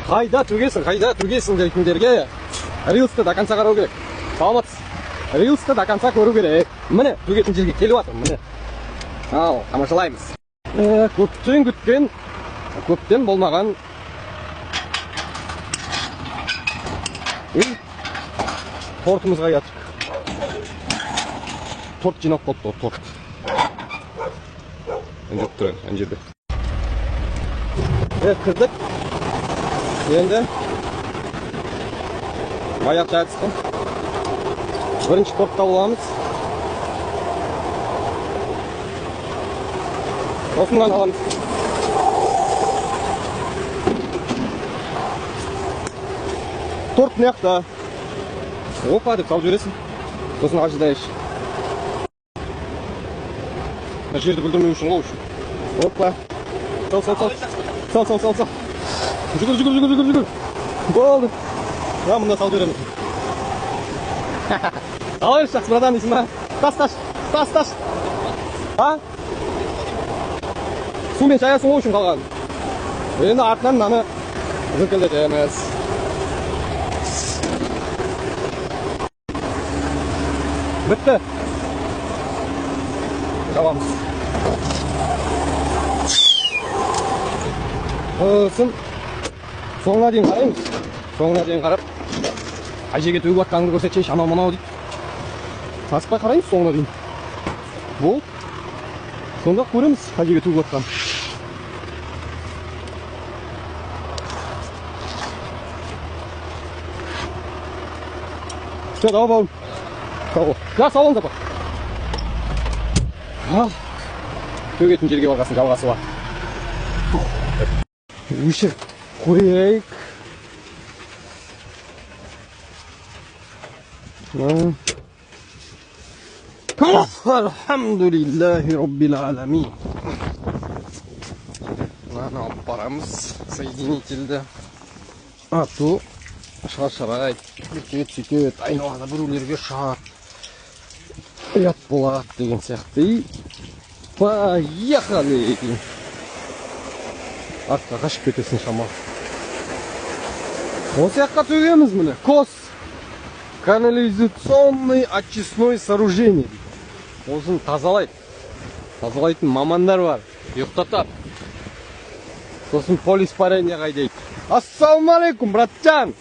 Қайда төгесің дейтіндерге рилсті до конца қарау керек. Саламатсыз. Рилсті до конца көру керек. Міне, төгетін жерге келіп жатыр, міне. Ал, тамашалаймыз. Көптен күткен, көптен болмаған тортымызға ятып. Торт жинап қойыпты, торт. Енді тұр, ана жерде. Кірдік. Енді аяқ жайғызды. Бірінші тортты аламыз. Осындан аламыз. Торт не жақта? Опа деп салып жібересің. Сосын ажыдайыш. Жерді бүлдірмеу үшін ғой үшін. Опа. Сал. Жүгір. Болды. Мұнда салып жібереміз. Алайыш, жақсы брадан дейсің ба? Тас. А? Сумен шаясың ғой үшін қалған. Енді артынан мынаны зіңкілдетеміз. Бітті. Жабамыз. Соңына дейін қараймыз. Соңына дейін қарап, әжеге төгіп атқаныңды көрсетшейші, анау-мынау дейді. Саспай қараймыз соңына дейін. Бол. Сонда көреміз әжеге төгіп атқан. Все, давай, бауым. Ja, sağ olun da bak. Tөгетін жерге барғасын жалғасы бар. Өшір көрейік. Alhamdulillahi Rabbil Alamin. Мынаны алып барамыз. Соединительді. Ату. Шаршабай. Сөйтет. Айналада біреулерге шар. Ұят болады деген сияқты. Поехали! Артқа қашып кетесің шамал. Осы жаққа төгеміз міне. Кос. Канализационный очистной сооружение. Осын тазалайды. Тазалайтын мамандар бар. Ұйықтатады. Сосын полиспарения қайдайды. Ассаламу алейкум, братчан!